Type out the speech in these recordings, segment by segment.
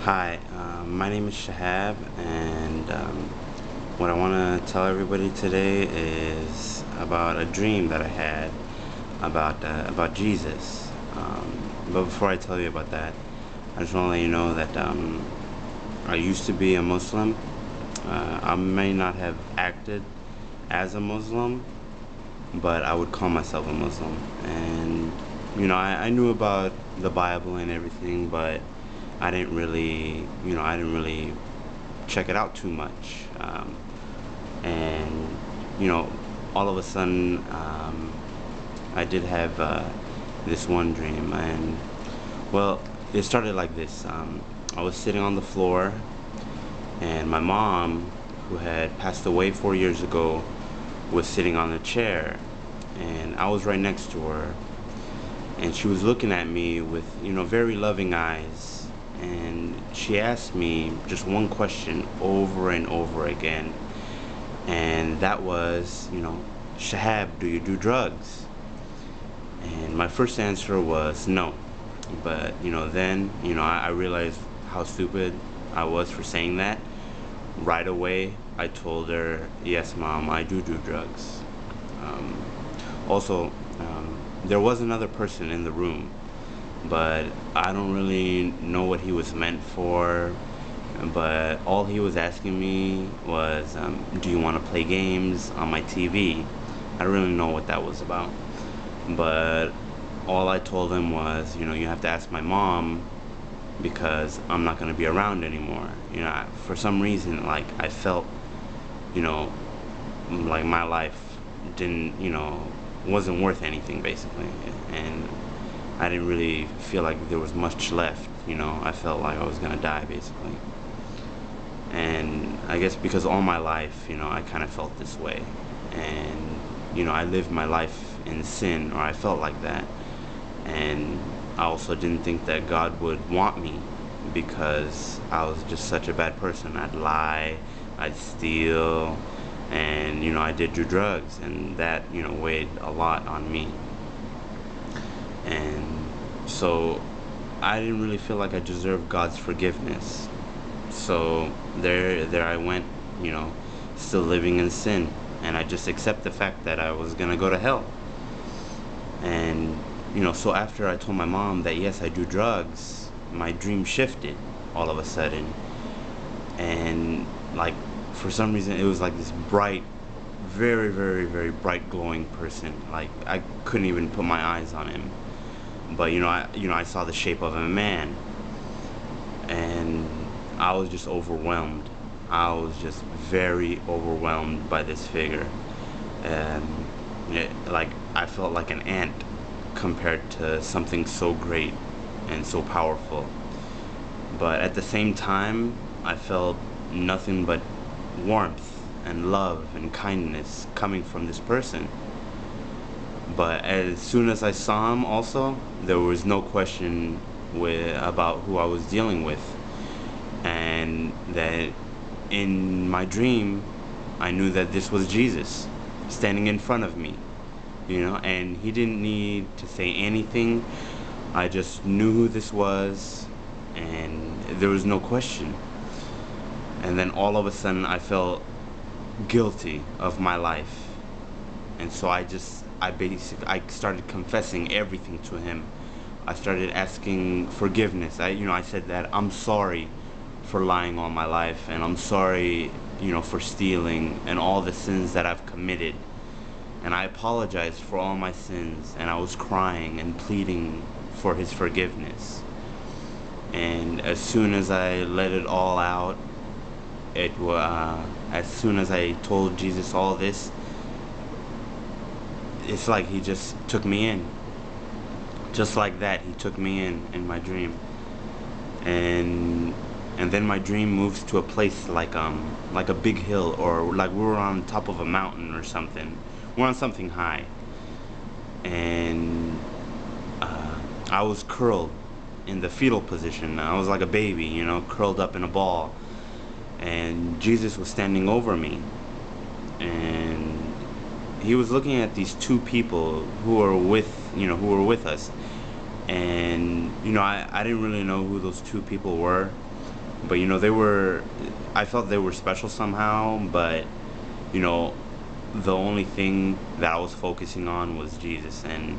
Hi, my name is Shahab, and what I want to tell everybody today is about a dream that I had about Jesus. But before I tell you about that, I just want to let you know that I used to be a Muslim. I may not have acted as a Muslim, but I would call myself a Muslim. And I knew about the Bible and everything, but I didn't really check it out too much. And you know, all of a sudden, I did have this one dream, and well, it started like this. I was sitting on the floor, and my mom, who had passed away 4 years ago, was sitting on a chair, and I was right next to her, and she was looking at me with very loving eyes, and she asked me just one question over and over again, and that was, Shahab, do you do drugs? And my first answer was no. But then I realized how stupid I was for saying that. Right away I told her, yes mom, I do drugs. um, Also, there was another person in the room, but I don't really know what he was meant for. But all he was asking me was, do you want to play games on my TV? I don't really know what that was about. But all I told him was, you have to ask my mom, because I'm not going to be around anymore. For some reason, like, I felt, you know, like my life didn't, wasn't worth anything, basically. And I didn't really feel like there was much left. I felt like I was going to die, basically. And I guess because all my life, I kind of felt this way. And, I lived my life in sin, or I felt like that. And I also didn't think that God would want me, because I was just such a bad person. I'd lie, I'd steal, and, I did do drugs, and that, weighed a lot on me. And so I didn't really feel like I deserved God's forgiveness. So there I went, you know, still living in sin, and I just accept the fact that I was gonna go to hell. And so after I told my mom that yes, I do drugs, my dream shifted all of a sudden, and like for some reason it was like this bright, very very very bright glowing person. Like I couldn't even put my eyes on him, but I saw the shape of a man, and I was just overwhelmed. I was just very overwhelmed by this figure, and like I felt like an ant compared to something so great and so powerful. But at the same time, I felt nothing but warmth and love and kindness coming from this person. But as soon as I saw him, also, there was no question about who I was dealing with. And that in my dream, I knew that this was Jesus standing in front of me, and he didn't need to say anything. I just knew who this was, and there was no question. And then all of a sudden, I felt guilty of my life. And so I started confessing everything to him. I started asking forgiveness. I said that I'm sorry for lying all my life, and I'm sorry, for stealing and all the sins that I've committed. And I apologized for all my sins, and I was crying and pleading for his forgiveness. And as soon as I let it all out, as soon as I told Jesus all this, it's like he just took me in. Just like that, he took me in my dream. And then my dream moves to a place like a big hill, or like we were on top of a mountain or something. We're on something high, and I was curled in the fetal position. I was like a baby, curled up in a ball, and Jesus was standing over me, and he was looking at these two people who were with us. And I didn't really know who those two people were, but you know, they were, I felt they were special somehow, but you know, the only thing that I was focusing on was Jesus, and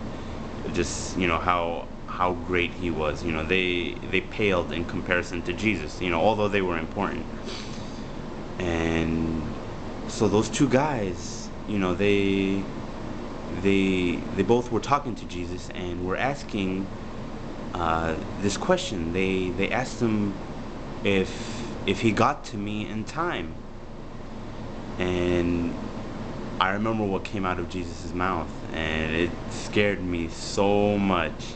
just, you know, how great he was. You know, they paled in comparison to Jesus, you know, although they were important. And so those two guys, you know, they both were talking to Jesus and were asking this question. They asked him if he got to me in time. And I remember what came out of Jesus' mouth, and it scared me so much.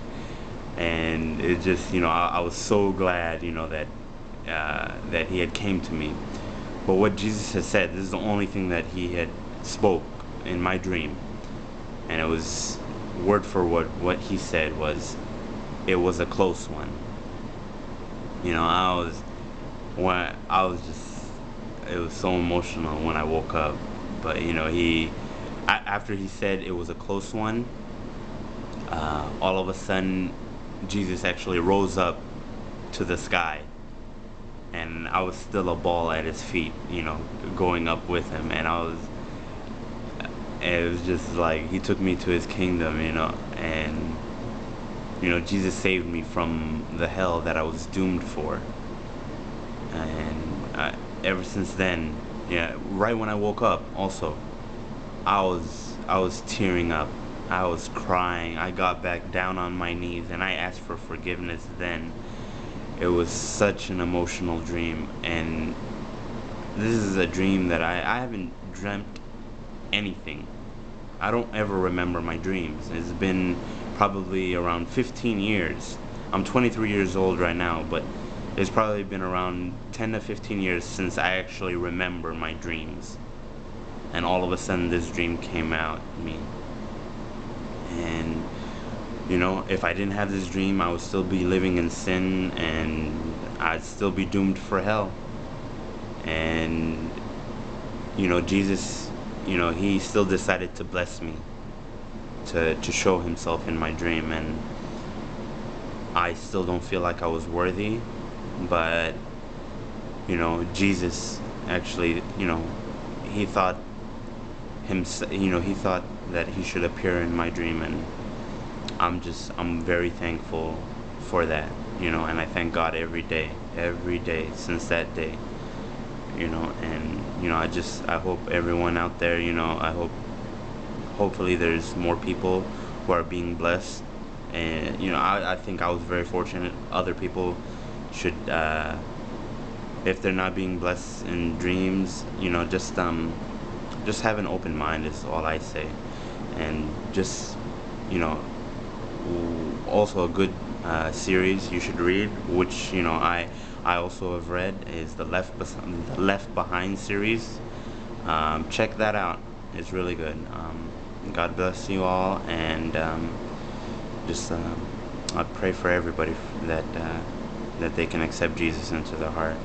And it just, you know, I was so glad, you know, that he had came to me. But what Jesus had said, this is the only thing that he had spoke in my dream, and it was word for word. What he said was, it was a close one. You know, I was just, it was so emotional when I woke up. But you know, after he said it was a close one, all of a sudden Jesus actually rose up to the sky, and I was still a ball at his feet, you know, going up with him. And it was just like he took me to his kingdom, you know. And you know, Jesus saved me from the hell that I was doomed for. And ever since then, yeah, right when I woke up also, I was tearing up. I was crying. I got back down on my knees and I asked for forgiveness then. It was such an emotional dream, and this is a dream that I haven't dreamt anything. I don't ever remember my dreams. It's been probably around 15 years. I'm 23 years old right now, but it's probably been around 10 to 15 years since I actually remember my dreams. And all of a sudden this dream came out me. And you know, if I didn't have this dream, I would still be living in sin, and I'd still be doomed for hell. And you know, Jesus, you know, he still decided to bless me, to show himself in my dream. And I still don't feel like I was worthy, but you know, Jesus actually, you know, he thought he thought that he should appear in my dream. And I'm very thankful for that, you know. And I thank God every day since that day, you know. And you know, I hope everyone out there, you know, hopefully there's more people who are being blessed. And you know, I think I was very fortunate. Other people should, if they're not being blessed in dreams, you know, just have an open mind is all I say. And just, you know, also a good series you should read, which you know, I also have read, is the Left Behind series. Check that out. It's really good. God bless you all. And just I pray for everybody that they can accept Jesus into their heart.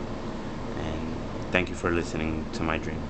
And thank you for listening to my dream.